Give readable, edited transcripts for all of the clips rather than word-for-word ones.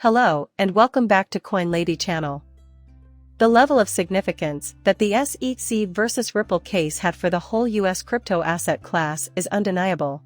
Hello, and welcome back to Coin Lady channel. The level of significance that the SEC versus Ripple case had for the whole US crypto asset class is undeniable.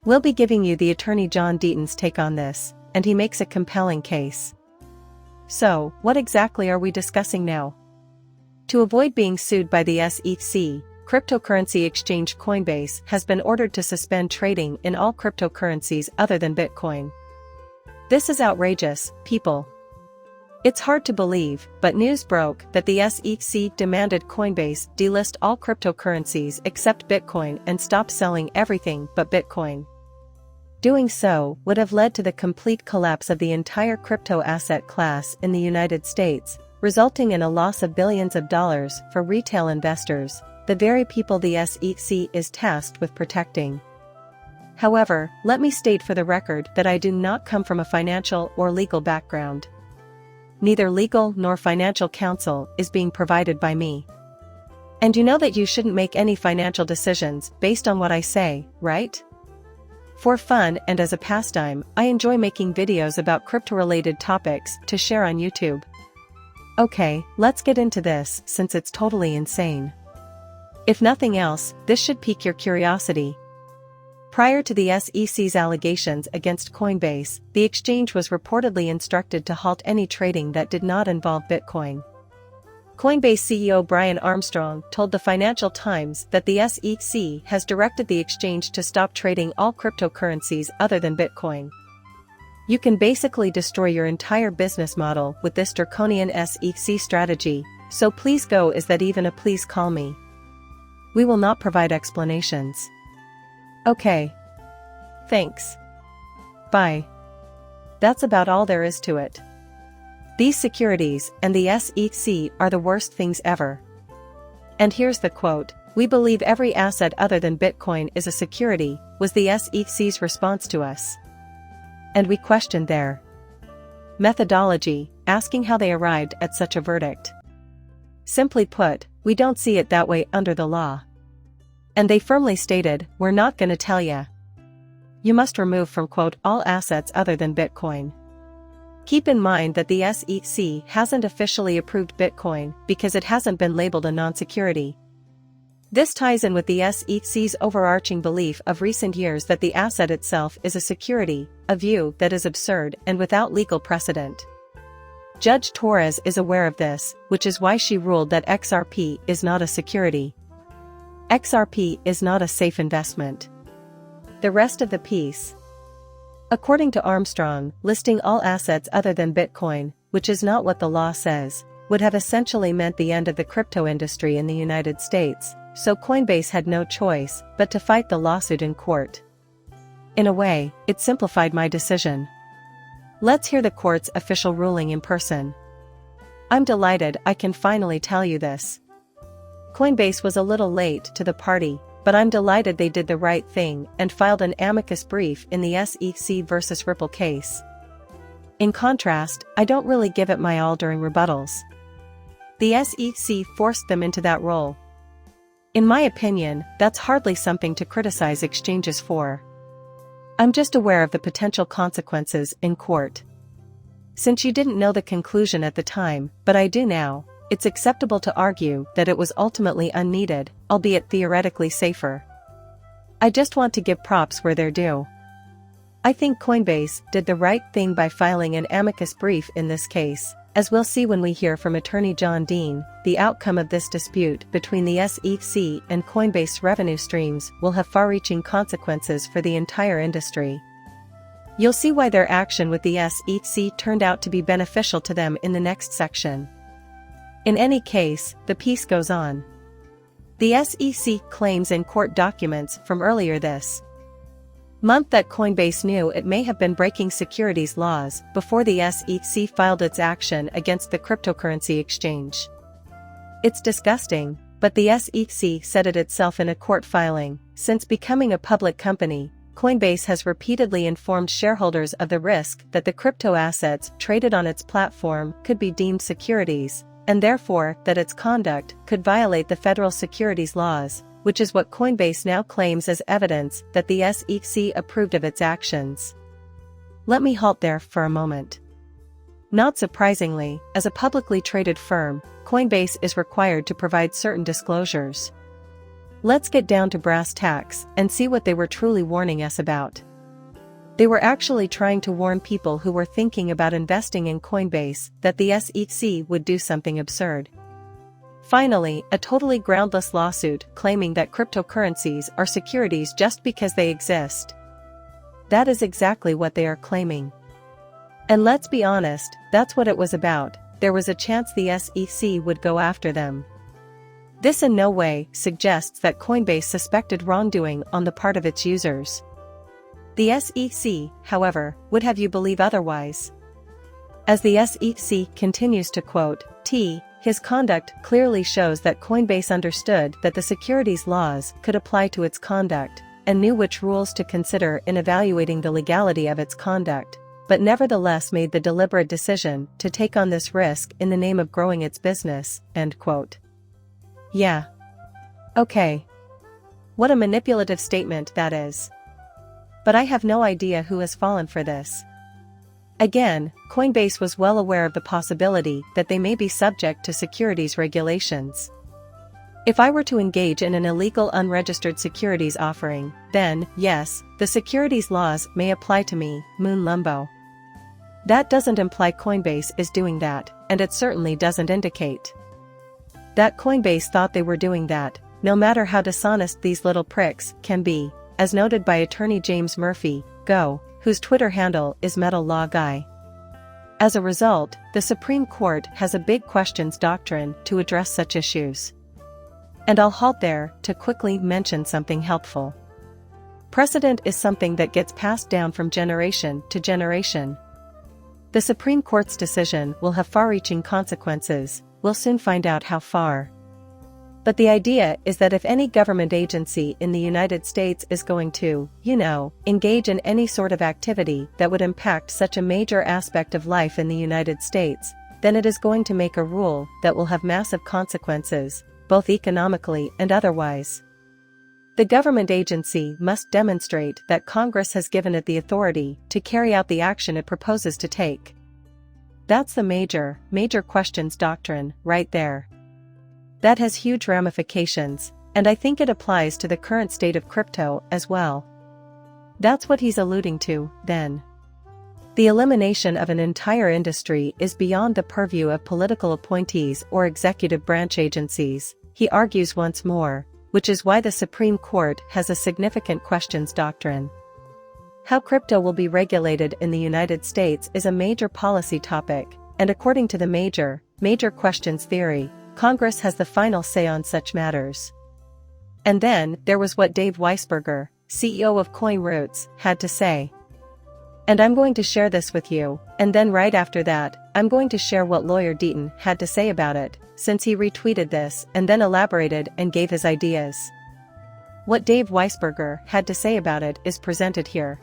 We'll be giving you the attorney John Deaton's take on this, and he makes a compelling case. So, what exactly are we discussing now? To avoid being sued by the SEC, cryptocurrency exchange Coinbase has been ordered to suspend trading in all cryptocurrencies other than Bitcoin. This is outrageous, people. It's hard to believe, but news broke that the SEC demanded Coinbase delist all cryptocurrencies except Bitcoin and stop selling everything but Bitcoin. Doing so would have led to the complete collapse of the entire crypto asset class in the United States, resulting in a loss of billions of dollars for retail investors, the very people the SEC is tasked with protecting. However, let me state for the record that I do not come from a financial or legal background. Neither legal nor financial counsel is being provided by me. And you know that you shouldn't make any financial decisions based on what I say, right? For fun and as a pastime, I enjoy making videos about crypto-related topics to share on YouTube. Okay, let's get into this since it's totally insane. If nothing else, this should pique your curiosity. Prior to the SEC's allegations against Coinbase, the exchange was reportedly instructed to halt any trading that did not involve Bitcoin. Coinbase CEO Brian Armstrong told the Financial Times that the SEC has directed the exchange to stop trading all cryptocurrencies other than Bitcoin. You can basically destroy your entire business model with this draconian SEC strategy, so please go. Is that even a please call me? We will not provide explanations. Okay. Thanks. Bye. That's about all there is to it. These securities and the SEC are the worst things ever. And here's the quote: "We believe every asset other than Bitcoin is a security," was the SEC's response to us. And we questioned their methodology, asking how they arrived at such a verdict. Simply put, we don't see it that way under the law. And they firmly stated, "We're not gonna tell ya. You must remove from quote all assets other than Bitcoin." Keep in mind that the SEC hasn't officially approved Bitcoin because it hasn't been labeled a non-security. This ties in with the SEC's overarching belief of recent years that the asset itself is a security, a view that is absurd and without legal precedent. Judge Torres is aware of this, which is why she ruled that XRP is not a security. XRP is not a safe investment. The rest of the piece. According to Armstrong, listing all assets other than Bitcoin, which is not what the law says, would have essentially meant the end of the crypto industry in the United States, so Coinbase had no choice but to fight the lawsuit in court. In a way, it simplified my decision. Let's hear the court's official ruling in person. I'm delighted I can finally tell you this. Coinbase was a little late to the party, but I'm delighted they did the right thing and filed an amicus brief in the SEC versus Ripple case. In contrast, I don't really give it my all during rebuttals. The SEC forced them into that role. In my opinion, that's hardly something to criticize exchanges for. I'm just aware of the potential consequences in court. Since you didn't know the conclusion at the time, but I do now, it's acceptable to argue that it was ultimately unneeded, albeit theoretically safer. I just want to give props where they're due. I think Coinbase did the right thing by filing an amicus brief in this case. As we'll see when we hear from attorney John Dean, the outcome of this dispute between the SEC and Coinbase revenue streams will have far-reaching consequences for the entire industry. You'll see why their action with the SEC turned out to be beneficial to them in the next section. In any case, the piece goes on. The SEC claims in court documents from earlier this month that Coinbase knew it may have been breaking securities laws before the SEC filed its action against the cryptocurrency exchange. It's disgusting, but the SEC said it itself in a court filing. Since becoming a public company, Coinbase has repeatedly informed shareholders of the risk that the crypto assets traded on its platform could be deemed securities, and therefore that its conduct could violate the federal securities laws, which is what Coinbase now claims as evidence that the SEC approved of its actions. Let me halt there for a moment. Not surprisingly, as a publicly traded firm, Coinbase is required to provide certain disclosures. Let's get down to brass tacks and see what they were truly warning us about. They were actually trying to warn people who were thinking about investing in Coinbase that the SEC would do something absurd. Finally, a totally groundless lawsuit claiming that cryptocurrencies are securities just because they exist. That is exactly what they are claiming. And let's be honest, that's what it was about. There was a chance the SEC would go after them. This in no way suggests that Coinbase suspected wrongdoing on the part of its users. The SEC, however, would have you believe otherwise. As the SEC continues to quote, his conduct clearly shows that Coinbase understood that the securities laws could apply to its conduct, and knew which rules to consider in evaluating the legality of its conduct, but nevertheless made the deliberate decision to take on this risk in the name of growing its business, end quote. Yeah. Okay. What a manipulative statement that is. But I have no idea who has fallen for this. Again, Coinbase was well aware of the possibility that they may be subject to securities regulations. If I were to engage in an illegal unregistered securities offering, then, yes, the securities laws may apply to me, Moon Lumbo. That doesn't imply Coinbase is doing that, and it certainly doesn't indicate that Coinbase thought they were doing that, no matter how dishonest these little pricks can be, as noted by attorney James Murphy, Go, whose Twitter handle is Metal Law Guy. As a result, the Supreme Court has a big questions doctrine to address such issues. And I'll halt there to quickly mention something helpful. Precedent is something that gets passed down from generation to generation. The Supreme Court's decision will have far-reaching consequences. We'll soon find out how far. But the idea is that if any government agency in the United States is going to, engage in any sort of activity that would impact such a major aspect of life in the United States, then it is going to make a rule that will have massive consequences, both economically and otherwise. The government agency must demonstrate that Congress has given it the authority to carry out the action it proposes to take. That's the major questions doctrine, right there. That has huge ramifications, and I think it applies to the current state of crypto as well. That's what he's alluding to, then. The elimination of an entire industry is beyond the purview of political appointees or executive branch agencies, he argues once more, which is why the Supreme Court has a significant questions doctrine. How crypto will be regulated in the United States is a major policy topic, and according to the major questions theory, Congress has the final say on such matters. And then, there was what Dave Weisberger, CEO of CoinRoots, had to say. And I'm going to share this with you, and then right after that, I'm going to share what lawyer Deaton had to say about it, since he retweeted this and then elaborated and gave his ideas. What Dave Weisberger had to say about it is presented here.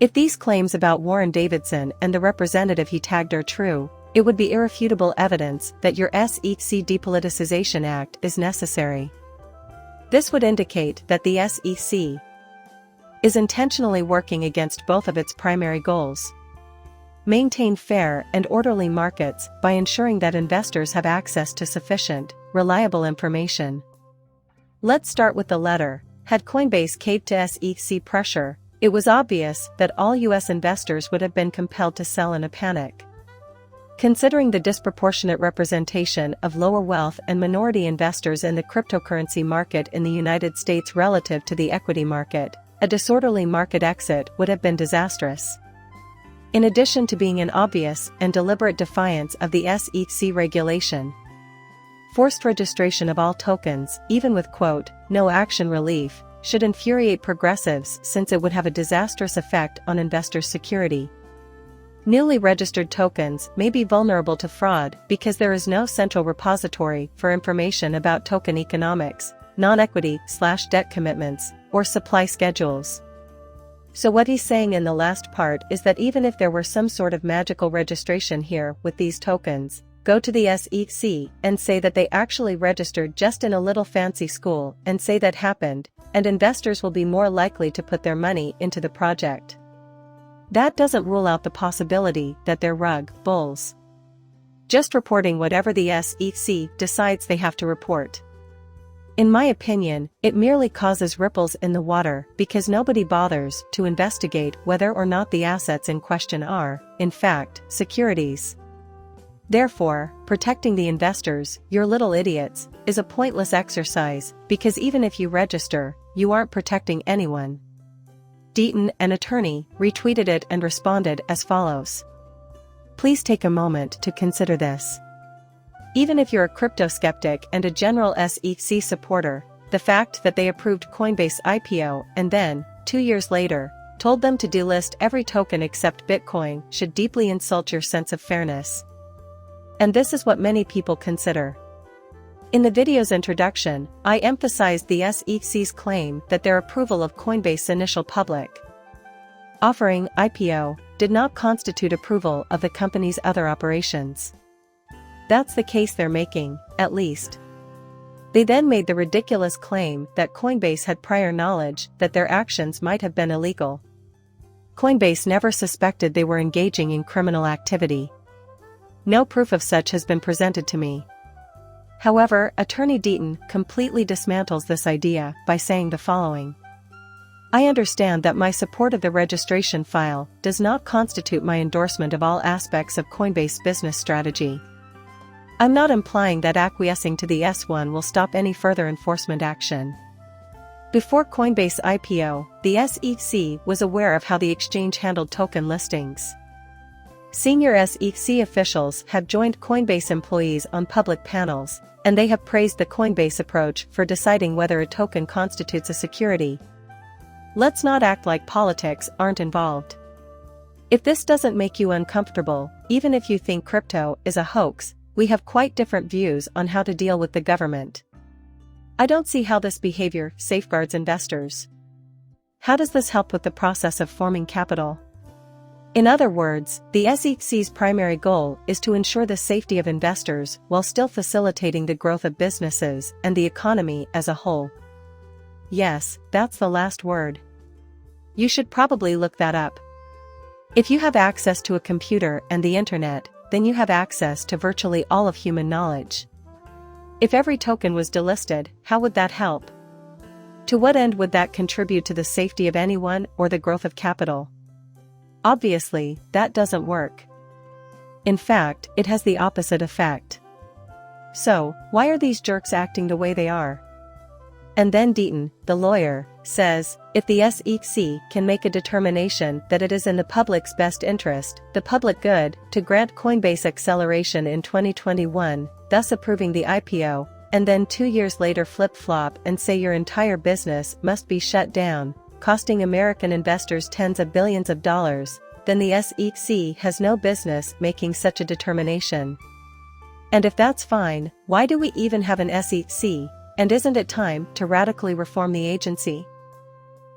If these claims about Warren Davidson and the representative he tagged are true, it would be irrefutable evidence that your SEC Depoliticization Act is necessary. This would indicate that the SEC is intentionally working against both of its primary goals. Maintain fair and orderly markets by ensuring that investors have access to sufficient, reliable information. Let's start with the letter. Had Coinbase caved to SEC pressure, it was obvious that all U.S. investors would have been compelled to sell in a panic. Considering the disproportionate representation of lower wealth and minority investors in the cryptocurrency market in the United States relative to the equity market, a disorderly market exit would have been disastrous. In addition to being an obvious and deliberate defiance of the SEC regulation, forced registration of all tokens, even with no action relief, should infuriate progressives since it would have a disastrous effect on investors' security. Newly registered tokens may be vulnerable to fraud because there is no central repository for information about token economics, non-equity/debt commitments, or supply schedules. So what he's saying in the last part is that even if there were some sort of magical registration here with these tokens, go to the SEC and say that they actually registered just in a little fancy school and say that happened, and investors will be more likely to put their money into the project. that doesn't rule out the possibility that they're rug bulls. Just reporting whatever the SEC decides they have to report. In my opinion, it merely causes ripples in the water because nobody bothers to investigate whether or not the assets in question are, in fact, securities. Therefore, protecting the investors, your little idiots, is a pointless exercise because even if you register, you aren't protecting anyone. Deaton, an attorney, retweeted it and responded as follows. Please take a moment to consider this. Even if you're a crypto skeptic and a general SEC supporter, the fact that they approved Coinbase IPO and then, 2 years later, told them to delist every token except Bitcoin should deeply insult your sense of fairness. And this is what many people consider. In the video's introduction, I emphasized the SEC's claim that their approval of Coinbase's initial public offering IPO did not constitute approval of the company's other operations. That's the case they're making, at least. They then made the ridiculous claim that Coinbase had prior knowledge that their actions might have been illegal. Coinbase never suspected they were engaging in criminal activity. No proof of such has been presented to me. However, Attorney Deaton completely dismantles this idea by saying the following. I understand that my support of the registration file does not constitute my endorsement of all aspects of Coinbase business strategy. I'm not implying that acquiescing to the S1 will stop any further enforcement action. Before Coinbase IPO, the SEC was aware of how the exchange handled token listings. Senior SEC officials have joined Coinbase employees on public panels, and they have praised the Coinbase approach for deciding whether a token constitutes a security. Let's not act like politics aren't involved. If this doesn't make you uncomfortable, even if you think crypto is a hoax, we have quite different views on how to deal with the government. I don't see how this behavior safeguards investors. How does this help with the process of forming capital? In other words, the SEC's primary goal is to ensure the safety of investors while still facilitating the growth of businesses and the economy as a whole. Yes, that's the last word. You should probably look that up. If you have access to a computer and the internet, then you have access to virtually all of human knowledge. If every token was delisted, how would that help? To what end would that contribute to the safety of anyone or the growth of capital? Obviously, that doesn't work. In fact, it has the opposite effect. So, why are these jerks acting the way they are? And then Deaton, the lawyer, says, if the SEC can make a determination that it is in the public's best interest, the public good, to grant Coinbase acceleration in 2021, thus approving the IPO, and then 2 years later flip-flop and say your entire business must be shut down, costing American investors tens of billions of dollars, then the SEC has no business making such a determination. And if that's fine, why do we even have an SEC, and isn't it time to radically reform the agency?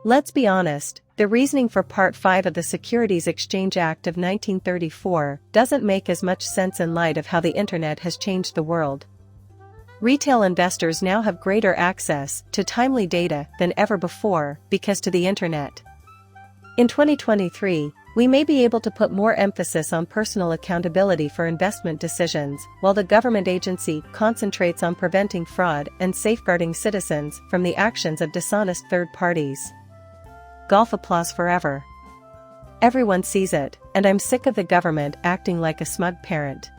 Let's be honest, the reasoning for Part 5 of the Securities Exchange Act of 1934 doesn't make as much sense in light of how the internet has changed the world. Retail investors now have greater access to timely data than ever before because to the internet. In 2023, we may be able to put more emphasis on personal accountability for investment decisions, while the government agency concentrates on preventing fraud and safeguarding citizens from the actions of dishonest third parties. Golf applause forever. Everyone sees it, and I'm sick of the government acting like a smug parent.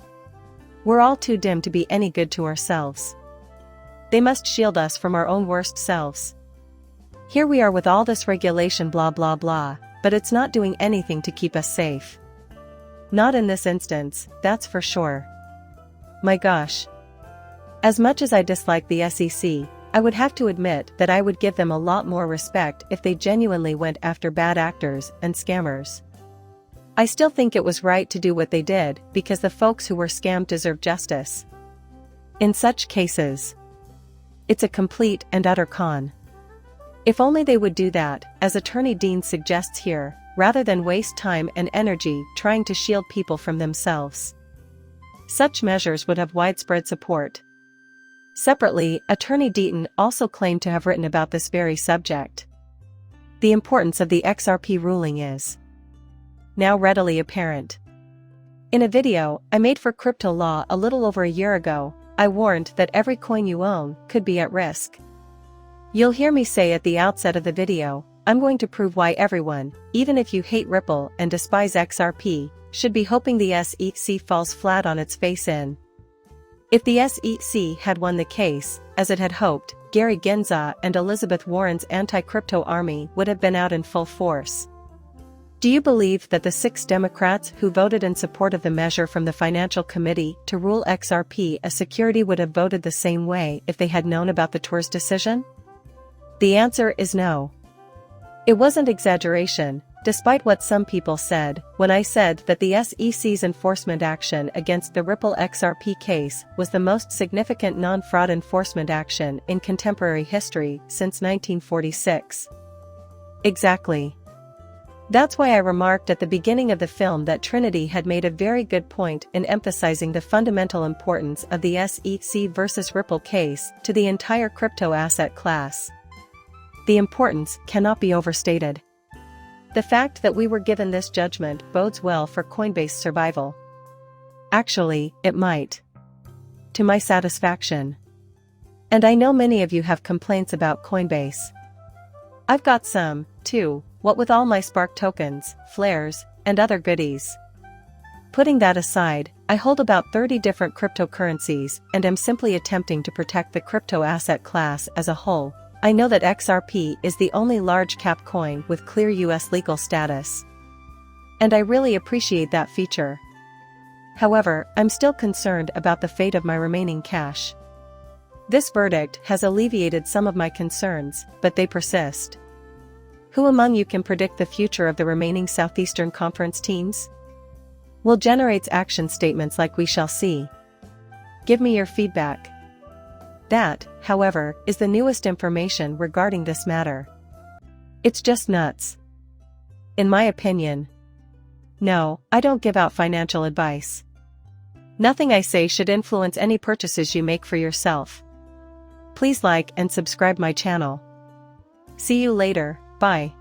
We're all too dim to be any good to ourselves. They must shield us from our own worst selves. Here we are with all this regulation blah blah blah, but it's not doing anything to keep us safe. Not in this instance, that's for sure. My gosh. As much as I dislike the SEC, I would have to admit that I would give them a lot more respect if they genuinely went after bad actors and scammers. I still think it was right to do what they did because the folks who were scammed deserve justice. In such cases, it's a complete and utter con. If only they would do that, as Attorney Dean suggests here, rather than waste time and energy trying to shield people from themselves. Such measures would have widespread support. Separately, Attorney Deaton also claimed to have written about this very subject. The importance of the XRP ruling is now readily apparent. In a video I made for Crypto Law a little over a year ago, I warned that every coin you own could be at risk. You'll hear me say at the outset of the video, I'm going to prove why everyone, even if you hate Ripple and despise XRP, should be hoping the SEC falls flat on its face in. If the SEC had won the case, as it had hoped, Gary Gensler and Elizabeth Warren's anti-crypto army would have been out in full force. Do you believe that the 6 Democrats who voted in support of the measure from the Financial Committee to rule XRP a security would have voted the same way if they had known about the tour's decision? The answer is no. It wasn't exaggeration, despite what some people said, when I said that the SEC's enforcement action against the Ripple XRP case was the most significant non-fraud enforcement action in contemporary history since 1946. Exactly. That's why I remarked at the beginning of the film that Trinity had made a very good point in emphasizing the fundamental importance of the SEC versus Ripple case to the entire crypto asset class. The importance cannot be overstated. The fact that we were given this judgment bodes well for Coinbase survival. Actually, it might. To my satisfaction. And I know many of you have complaints about Coinbase. I've got some, too, what with all my Spark tokens, flares, and other goodies. Putting that aside, I hold about 30 different cryptocurrencies and am simply attempting to protect the crypto asset class as a whole. I know that XRP is the only large-cap coin with clear US legal status. And I really appreciate that feature. However, I'm still concerned about the fate of my remaining cash. This verdict has alleviated some of my concerns, but they persist. Who among you can predict the future of the remaining Southeastern Conference teams? Will generates action statements like we shall see? Give me your feedback. That, however, is the newest information regarding this matter. It's just nuts. In my opinion. No, I don't give out financial advice. Nothing I say should influence any purchases you make for yourself. Please like and subscribe my channel. See you later, bye.